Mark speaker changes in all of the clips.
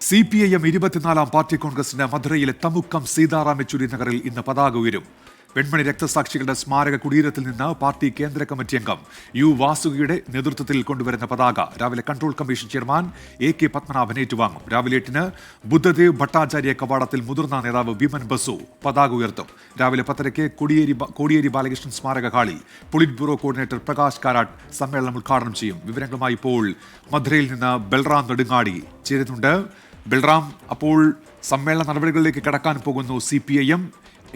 Speaker 1: CPIM 24-ാം party കോൺഗ്രസിന് മധുരയിലെ തമുക്കം സീതാറാം യെച്ചൂരി നഗറിൽ ഇന്ന് പതാക ഉയരും. വെൺമണി രക്തസാക്ഷികളുടെ സ്മാരക കുടീരത്തിൽ നിന്ന് പാർട്ടി കേന്ദ്ര കമ്മിറ്റി അംഗം യു വാസുകിയുടെ നേതൃത്വത്തിൽ കൊണ്ടുവരുന്ന പതാക രാവിലെ control commission chairman AK Padmanabhan ഏറ്റുവാങ്ങും. രാവിലെ 8-ന് ബുദ്ധദേവ് ഭട്ടാചാര്യ കവാടത്തിൽ മുതിർന്ന നേതാവ് വിമൻ ബസു പതാക ഉയർത്തും. രാവിലെ 10-ക്ക് കോടിയേരി ബാലകൃഷ്ണൻ സ്മാരക ഹാളിൽ polit bureau coordinator Prakash Karat സമ്മേളനം ഉദ്ഘാടനം ചെയ്യും. വിവരങ്ങളുമായി ഇപ്പോൾ മധുരയിൽ നിന്ന് ബൽറാം നെടുങ്ങാടി ചേരുന്നുണ്ട്. ബൽറാം, അപ്പോൾ സമ്മേളന നടപടികളിലേക്ക് കടക്കാൻ പോകുന്നു CPIM.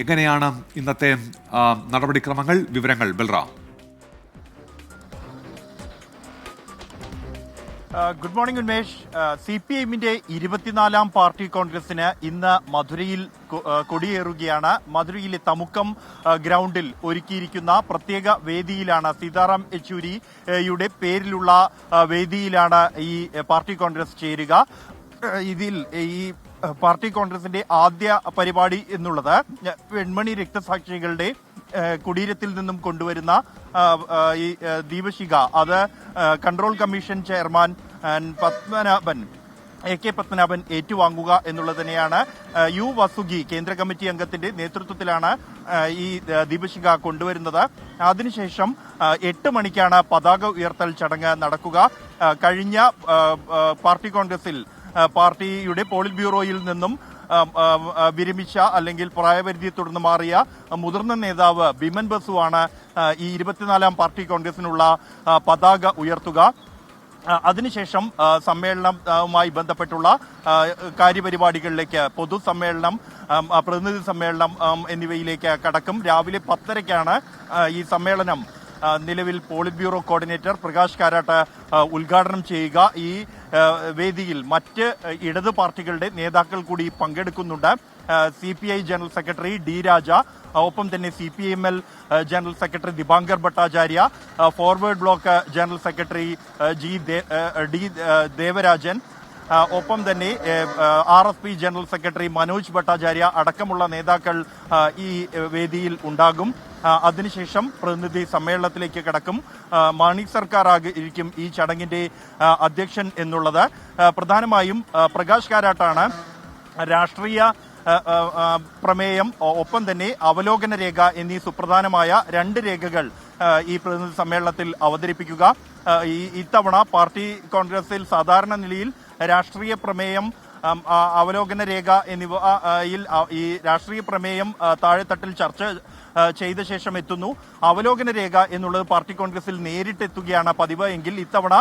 Speaker 1: എങ്ങനെയാണ് ഇന്നത്തെ നടപടിക്രമങ്ങൾ? വിവരങ്ങൾ ബൽറാം.
Speaker 2: Good morning Unmesh. CPIMന്റെ 24-ാം പാർട്ടി കോൺഗ്രസിന് ഇന്ന് മധുരയിൽ കൊടിയേറുകയാണ്. മധുരയിലെ തമുക്കം ഗ്രൗണ്ടിൽ ഒരുക്കിയിരിക്കുന്ന പ്രത്യേക വേദിയിലാണ്, സീതാറാം യെച്ചൂരിയുടെ പേരിലുള്ള വേദിയിലാണ് ഈ പാർട്ടി കോൺഗ്രസ് ചേരുക. ഇതിൽ ഈ പാർട്ടി കോൺഗ്രസിന്റെ ആദ്യ പരിപാടി എന്നുള്ളത് വെൺമണി രക്തസാക്ഷികളുടെ കുടീരത്തിൽ നിന്നും കൊണ്ടുവരുന്ന ഈ ദീപശിഖ, അത് control commission chairman AK Padmanabhan ഏറ്റുവാങ്ങുക എന്നുള്ളത് തന്നെയാണ്. യു വാസുകി കേന്ദ്ര കമ്മിറ്റി അംഗത്തിന്റെ നേതൃത്വത്തിലാണ് ഈ ദീപശിഖ കൊണ്ടുവരുന്നത്. അതിനുശേഷം 8 മണിക്കാണ് പതാക ഉയർത്തൽ ചടങ്ങ് നടക്കുക. കഴിഞ്ഞ പാർട്ടി കോൺഗ്രസിൽ പാർട്ടിയുടെ പോളിറ്റ് ബ്യൂറോയിൽ നിന്നും വിരമിച്ച അല്ലെങ്കിൽ പ്രായപരിധിയെ തുടർന്ന് മാറിയ മുതിർന്ന നേതാവ് വിമൻ ബസുവാണ് ഈ 24-ാം പാർട്ടി കോൺഗ്രസിനുള്ള പതാക ഉയർത്തുക. അതിനുശേഷം സമ്മേളനവുമായി ബന്ധപ്പെട്ടുള്ള കാര്യപരിപാടികളിലേക്ക്, പൊതുസമ്മേളനം, പ്രതിനിധി സമ്മേളനം എന്നിവയിലേക്ക് കടക്കും. രാവിലെ 10:30-ക്കാണ് ഈ സമ്മേളനം നിലവിൽ polit bureau coordinator Prakash Karat ഉദ്ഘാടനം ചെയ്യുക. ഈ വേദിയിൽ മറ്റ് ഇടത് പാർട്ടികളുടെ നേതാക്കൾ കൂടി പങ്കെടുക്കുന്നുണ്ട്. CPI general secretary D Raja, ഒപ്പം തന്നെ CPML general secretary Dipankar Bhattacharya, Forward Bloc general secretary D Devarajan, ഒപ്പം തന്നെ RSP general secretary Manoj Bhattacharya അടക്കമുള്ള നേതാക്കൾ ഈ വേദിയിൽ ഉണ്ടാകും. അതിനുശേഷം പ്രതിനിധി സമ്മേളനത്തിലേക്ക് കടക്കും. മാണിക് സർക്കാർ ആയിരിക്കും ഈ ചടങ്ങിന്റെ അധ്യക്ഷൻ എന്നുള്ളത്. പ്രധാനമായും പ്രകാശ് കാരാട്ടാണ് രാഷ്ട്രീയ പ്രമേയം, ഒപ്പം തന്നെ അവലോകന രേഖ എന്നീ സുപ്രധാനമായ 2 രേഖകൾ ഈ പ്രതിനിധി സമ്മേളനത്തിൽ അവതരിപ്പിക്കുക. ഇത്തവണ പാർട്ടി കോൺഗ്രസിൽ സാധാരണ നിലയിൽ രാഷ്ട്രീയ പ്രമേയം, അവലോകന രേഖ എന്നിവയിൽ ഈ രാഷ്ട്രീയ പ്രമേയം താഴെത്തട്ടിൽ ചർച്ച ചെയ്ത ശേഷം എത്തുന്നു. അവലോകന രേഖ എന്നുള്ളത് പാർട്ടി കോൺഗ്രസിൽ നേരിട്ടെത്തുകയാണ് പതിവ്. എങ്കിൽ ഇത്തവണ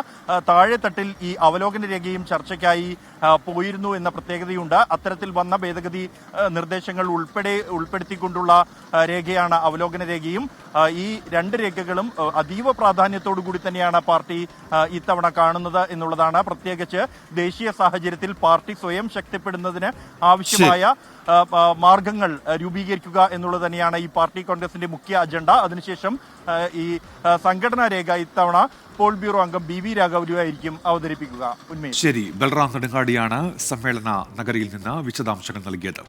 Speaker 2: താഴെത്തട്ടിൽ ഈ അവലോകന രേഖയും ചർച്ചയ്ക്കായി പോയിരുന്നു എന്ന പ്രത്യേകതയുണ്ട്. അത്തരത്തിൽ വന്ന ഭേദഗതി നിർദ്ദേശങ്ങൾ ഉൾപ്പെടുത്തിക്കൊണ്ടുള്ള രേഖയാണ് അവലോകന രേഖയും. ഈ 2 രേഖകളും അതീവ പ്രാധാന്യത്തോടു കൂടി തന്നെയാണ് പാർട്ടി ഇത്തവണ കാണുന്നത് എന്നുള്ളതാണ്. പ്രത്യേകിച്ച് ദേശീയ സാഹചര്യത്തിൽ പാർട്ടി സ്വയം ശക്തിപ്പെടുന്നതിന് ആവശ്യമായ മാർഗങ്ങൾ രൂപീകരിക്കുക എന്നുള്ളത് തന്നെയാണ് ഈ പാർട്ടി കോൺഗ്രസിന്റെ മുഖ്യ അജണ്ട. അതിനുശേഷം ഈ സംഘടനാ രേഖ ഇത്തവണ പോൾ ബ്യൂറോ അംഗം BV രാഘവരുവായിരിക്കും അവതരിപ്പിക്കുക.
Speaker 1: ശരി, ബൽറാം നെടുങ്ങാടിയാണ് സമ്മേളന നഗരിയിൽ നിന്ന് വിശദാംശങ്ങൾ നൽകിയത്.